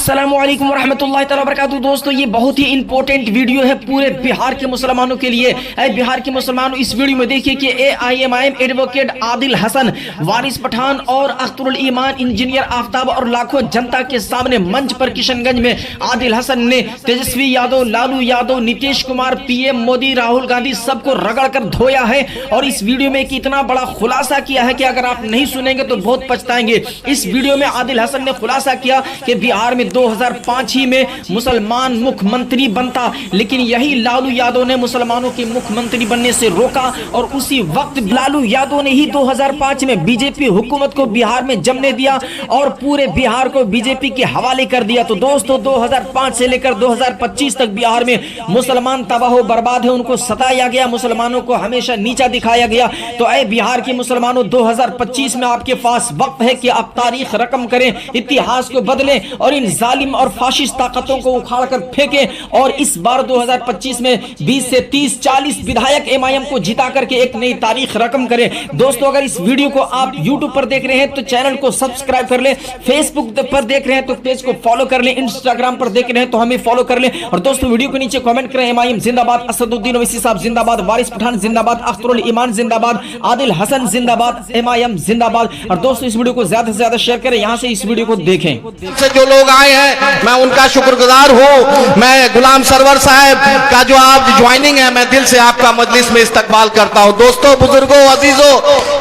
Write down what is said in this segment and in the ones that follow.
अस्सलामुअलैकुम रहमतुल्लाहि तआला वबरकातुहू। दोस्तों, ये बहुत ही इंपॉर्टेंट वीडियो है पूरे बिहार के मुसलमानों के लिए। बिहार के मुसलमानों, इस वीडियो में देखिए कि AIMIM एडवोकेट आदिल हसन, वारिस पठान और अख्तरुल ईमान इंजीनियर आफ्ताब और लाखों जनता के सामने मंच पर किशनगंज में आदिल हसन ने तेजस्वी यादव, लालू यादव, नीतीश कुमार, PM मोदी, राहुल गांधी सबको रगड़ कर धोया है। और इस वीडियो में इतना बड़ा खुलासा किया है कि अगर आप नहीं सुनेंगे तो बहुत पछताएंगे। इस वीडियो में आदिल हसन ने खुलासा किया कि बिहार में 2005 ही में मुसलमान मुख्यमंत्री बनता, लेकिन यही लालू यादव ने मुसलमानों के मुख्यमंत्री बनने से रोका। और उसी वक्त लालू यादव ने ही 2005 में बीजेपी हुकूमत को बिहार में जमने दिया और पूरे बिहार को बीजेपी के हवाले कर दिया। तो दोस्तों, 2005 से लेकर 2025 तक बिहार में मुसलमान तबाह बर्बाद है, उनको सताया गया, मुसलमानों को हमेशा नीचा दिखाया गया। तो ऐ बिहार के मुसलमानों, 2025 में आपके पास वक्त है कि आप तारीख रकम करें, इतिहास को बदलें और इन जालिम और फाशिस्ट ताकतों को उखाड़ कर फेंकें। और इस बार 2025 में 20 से 30-40 विधायक MIM को जिता करके एक नई तारीख रकम करें। दोस्तों, अगर इस वीडियो को आप YouTube पर देख रहे हैं तो चैनल को सब्सक्राइब कर लें, फेसबुक पर देख रहे हैं तो पेज को फॉलो कर लें, इंस्टाग्राम पर देख रहे हैं तो हमें फॉलो कर लें। और दोस्तों, वीडियो के नीचे कमेंट करें MIM जिंदाबाद, असदुद्दीन ओवैसी साहब जिंदाबाद, वारिस पठान जिंदाबाद, अख्तरुल ईमान जिंदाबाद, आदिल हसन जिंदाबाद, MIM जिंदाबाद। और दोस्तों, इस वीडियो को ज्यादा से ज्यादा शेयर करें, यहां से इस वीडियो को देखें। से जो लोग आए हैं मैं उनका शुक्रगुजार हूं। मैं गुलाम सरवर साहब का जो आप ज्वाइनिंग है, मैं दिल से आपका मजलिस में इस्तकबाल करता हूं। दोस्तों, बुजुर्गों, अजीजों,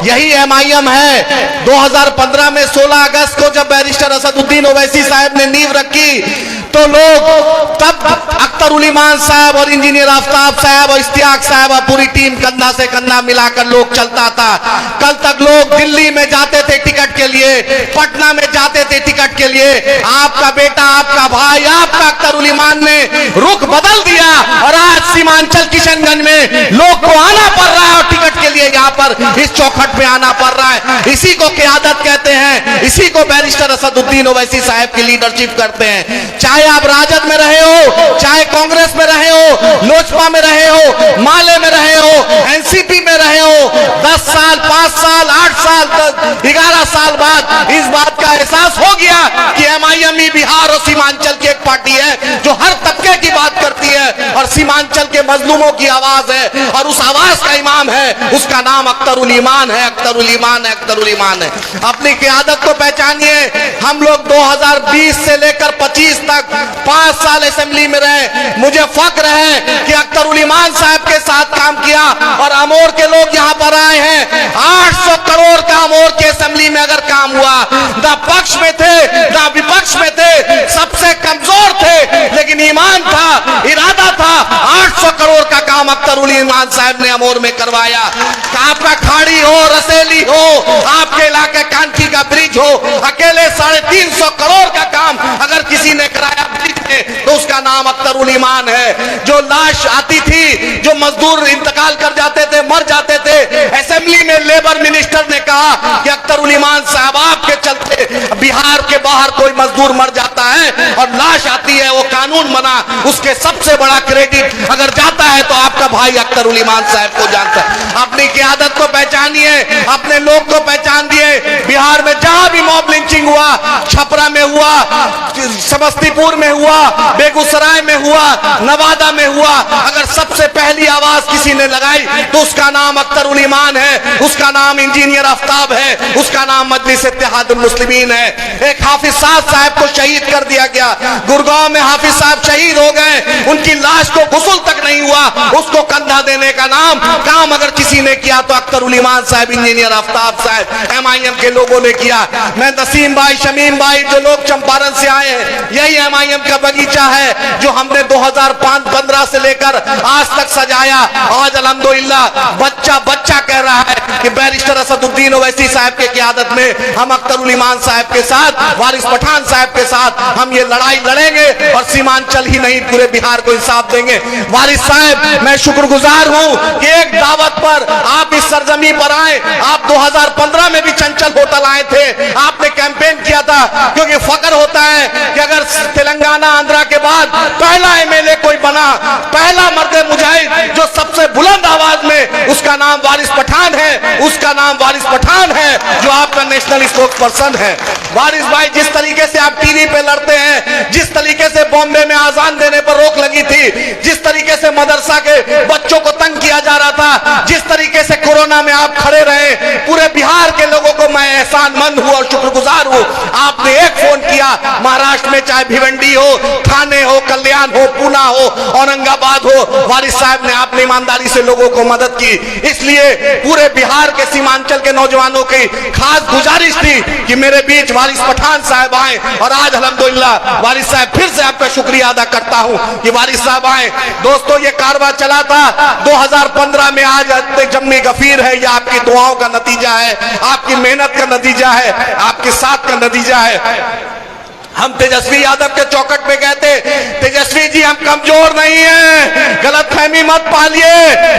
यही MIM है। 2015 में 16 अगस्त को जब बैरिस्टर असदुद्दीन ओवैसी साहब ने नींव रखी तो लोग तब अख्तरुल ईमान साहब और इंजीनियर आफ्ताब साहब और इश्तियाक साहब और पूरी टीम कंधा से कंधा मिलाकर लोग चलता था। कल तक लोग दिल्ली में जाते थे टिकट के लिए, पटना में जाते थे टिकट के लिए। आपका बेटा, आपका भाई, आपका अख्तरुल ईमान ने रुख बदल दिया और आज सीमांचल किशनगंज में लोग को आना पड़ रहा है और टिकट के लिए यहाँ पर इस चौखट में आना पड़ रहा है। इसी को क़यादत कहते हैं, इसी को बैरिस्टर असदुद्दीन ओवैसी साहब की लीडरशिप करते हैं। चाहे आप राजद में रहे हो, चाहे कांग्रेस में रहे हो, लोजपा में रहे हो, माले में रहे हो, NCP में रहे हो, 10 साल, 5 साल, 8 साल, 11 साल बाद इस बात का एहसास हो गया कि MIM ही बिहार और सीमांचल की एक पार्टी है जो हर तबके की बात करती है और सीमांचल के मजलूमों की आवाज है और उस आवाज का इमाम है, उसका नाम अख्तरुल ईमान है, अख्तरुल ईमान है, अख्तरुल ईमान है। अपनी क़यादत को पहचानिए। हम लोग 2020 से लेकर 25 तक 5 साल असेंबली में रहे। मुझे फख्र है कि अख्तरुल ईमान साहब के साथ काम किया और अमोर के लोग यहाँ पर आए हैं। 800 करोड़ का अमोर के असेंबली में अगर काम हुआ, ना पक्ष में थे ना विपक्ष में थे, सबसे कमजोर थे, लेकिन ईमान था, इरादा था। 800 करोड़ का काम अख्तरुल ईमान साहब ने अमोर में करवाया। आपका खाड़ी हो, रसेली हो, आपके इलाके कांठी का ब्रिज हो, अकेले 350 करोड़ का काम अगर किसी ने कराया तो उसका नाम अख्तरुल ईमान है। जो लाश आती थी, जो मजदूर इंतकाल कर जाते थे, मर जाते थे, असेंबली में लेबर मिनिस्टर ने कहा कि अख्तरुल ईमान साहब आपके चलते बिहार के बाहर कोई मजदूर मर जाता है और लाश आती है, वो कानून बना, उसके सबसे बड़ा क्रेडिट अगर जाता है तो आपका भाई अख्तरुल ईमान साहब को जाता है। अपनी क़यादत को पहचानिए, अपने लोग को पहचान दिए। बिहार में जहां भी मॉब लिंचिंग हुआ, छपरा में हुआ, समस्तीपुर में हुआ, बेगूसराय में हुआ, नवादा में हुआ, अगर सबसे पहली आवाज किसी ने लगाई तो उसका नाम अख्तरुल ईमान है, उसका नाम इंजीनियर आफ्ताब है, उसका नाम मजलिस इत्तेहादुल मुस्लिमीन है। एक हाफिज साहब को शहीद कर दिया गया। गुड़गांव में हाफिज साहब शहीद हो गए, उनकी लाश को गुस्ल तक नहीं हुआ, उसको कंधा देने का काम अगर किसी ने किया तो अख्तरुल ईमान साहब, इंजीनियर आफ्ताब साहब, MIM के लोगों ने किया। मैं नसीम भाई, शमीम भाई, जो लोग चंपारण से आए हैं, यही MIM का बगीचा है जो हमने 2015 से लेकर आज तक सजाया। आज अल्हम्दुलिल्लाह बच्चा बच्चा कह रहा है कि बैरिस्टर असदुद्दीन ओवैसी साहब के क़यादत में हम अख्तरुल ईमान साहब के साथ, वारिस पठान साहब के साथ हम ये लड़ाई लड़ेंगे और सीमांचल ही नहीं पूरे बिहार को इंसाफ देंगे। वारिस साहब, मैं शुक्रगुजार हूं कि एक दावत पर आप इस सरजमी पर आए। आप 2015 में भी चंचल होटल आए थे, आपने कैंपेन किया था, क्योंकि फख्र होता है कि अगर तेलंगाना, आंध्रा के बाद पहला MLA कोई बना बना पहला मर्द मुजाहिद जो सबसे बुलंद आवाज में, उसका नाम वारिस पठान है, उसका नाम वारिस पठान है, जो आपका नेशनल स्पोक्स पर्सन है। वारिस भाई, जिस तरीके से आप टीवी पे लड़ते हैं, जिस तरीके से बॉम्बे में आजान देने पर रोक लगी थी, जिस तरीके से मदरसा के बच्चों को तंग किया जा रहा था, जिस तरीके से कोरोना में आप खड़े रहे, पूरे बिहार के लोगों को मैं एहसानमंद हूं और शुक्रगुजार हूं। आपने एक फोन किया, महाराष्ट्र में चाहे भिवंडी हो, थाने हो, कल्याण हो, पूना हो, औरंगाबाद हो, वारिस साहब ने आपने ईमानदारी से लोगों को मदद की। इसलिए पूरे बिहार के सीमांचल के नौजवानों की खास गुजारिश थी कि मेरे बीच वारिस पठान साहब आए, और आज अल्हम्दुलिल्लाह वारिस साहब, फिर से आपका शुक्रिया अदा करता हूं कि वारिस साहब आए। दोस्तों, ये कारवा चला था 2015 में, आज जम्मी गफीर है। यह आपकी दुआओं का नतीजा है, आपकी मेहनत का नतीजा है, आपके साथ का नतीजा है। हम तेजस्वी यादव के चौखट पे गए थे, तेजस्वी जी हम कमजोर नहीं हैं, गलत फहमी मत पालिए,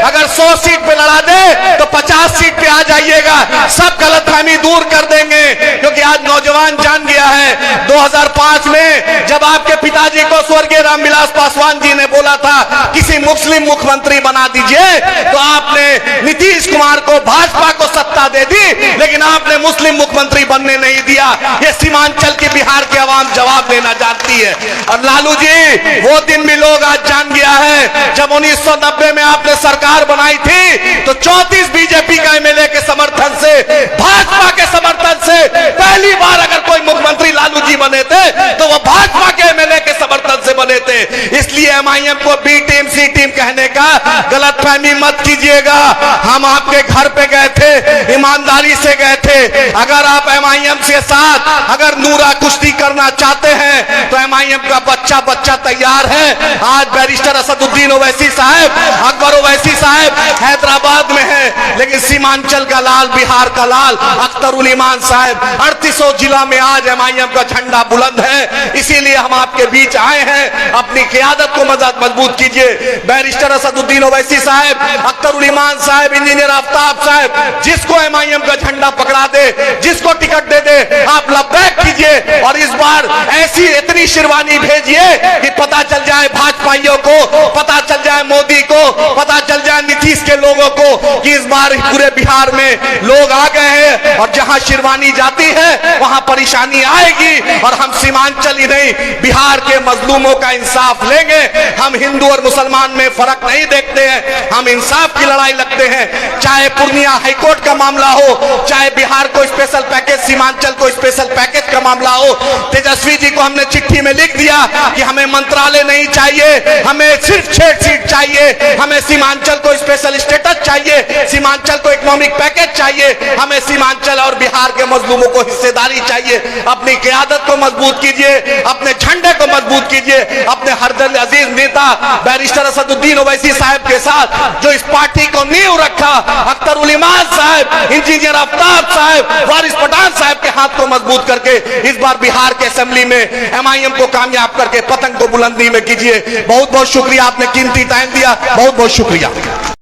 अगर 100 सीट पे लड़ा दे तो 50 सीट पे आ जाइएगा, सब गलत फहमी दूर कर देंगे। क्योंकि आज नौजवान जान गया है, 2005 में जब आपके पिताजी को स्वर्गीय रामविलास पासवान जी ने बोला था किसी मुस्लिम मुख्यमंत्री बना दीजिए, तो आपने नीतीश कुमार को, भाजपा को सत्ता दे दी, लेकिन आपने मुस्लिम मुख्यमंत्री बनने नहीं दिया। ये सीमांचल की बिहार के अवाम जवाब देना जानती है। और लालू जी, वो दिन भी लोग आज जान गया है, जब 1990 में आपने सरकार बनाई थी तो 34 बीजेपी का एमएलए के समर्थन से, भाजपा के समर्थन से पहली बार अगर कोई मुख्यमंत्री लालू जी बने थे तो वो भाजपा के एमएलए के समर्थन से बने थे। इसलिए एमआईएम को बी टीम, सी टीम कहने का गलतफहमी मत कीजिएगा। हम आपके घर पे गए थे, ईमानदारी से गए थे। अगर आप एमआईएम के साथ अगर नूरा कुश्ती करना चाहते हैं तो एमआईएम का बच्चा तैयार है। आज बैरिस्टर असदुद्दीन ओवैसी साहब, अकबर ओवैसी साहब हैदराबाद में है, लेकिन सीमांचल का लाल, बिहार का लाल अख्तरुल ईमान साहब 3800 जिला में आज एमआईएम का झंडा बुलंद है। इसीलिए हम आपके बीच आए हैं, अपनी क़ियादत को मजबूत कीजिए। बैरिस्टर असदुद्दीन ओवैसी साहब, अख्तरुल ईमान साहब, इंजीनियर आफ्ताब साहब, जिसको एमआईएम का झंडा पकड़ा दे, जिसको टिकट दे दे, आप लब्बैक कीजिए। और इस बार ऐसी इतनी शेरवानी भेजिए कि पता चल जाए भाजपाइयों को, पता चल जाए मोदी को, पता चल जाए नीतीश के लोगों को कि इस बार पूरे बिहार में लोग आ गए हैं, और जहां शेरवानी जाती है वहां परेशानी आएगी। और हम सीमांचल ही नहीं, बिहार के मजलूमों का इंसाफ लेंगे। हम हिंदू और मुसलमान में फर्क नहीं देखते हैं, हम इंसाफ की लड़ाई लड़ते हैं। चाहे पूर्णिया हाईकोर्ट का मामला हो, चाहे बिहार को स्पेशल पैकेज, सीमांचल को स्पेशल पैकेज का मामला हो, तेजस्वी जी को हमने चिट्ठी में लिख दिया कि हमें मंत्रालय नहीं चाहिए, हमें सिर्फ 6 सीट चाहिए, हमें सीमांचल को स्पेशल स्टेटस चाहिए, सीमांचल को इकोनॉमिक पैकेज चाहिए, हमें सीमांचल और बिहार के मजलूमों को हिस्सेदारी चाहिए। अपनी क़ियादत को मजबूत कीजिए, अपने झंडे को मजबूत कीजिए। अपने हरदल अजीज नेता बैरिस्टर असदुद्दीन ओवैसी साहब के साथ जो इस पार्टी को नींव रखा, अख्तरुल ईमान साहब, इंजीनियर आफ्ताब साहब, वारिस पठान साहब के हाथ को मजबूत करके इस बार बिहार के असेंबली में एमआईएम को कामयाब करके पतंग को बुलंदी में कीजिए। बहुत बहुत शुक्रिया, आपने कीमती टाइम दिया, बहुत बहुत शुक्रिया।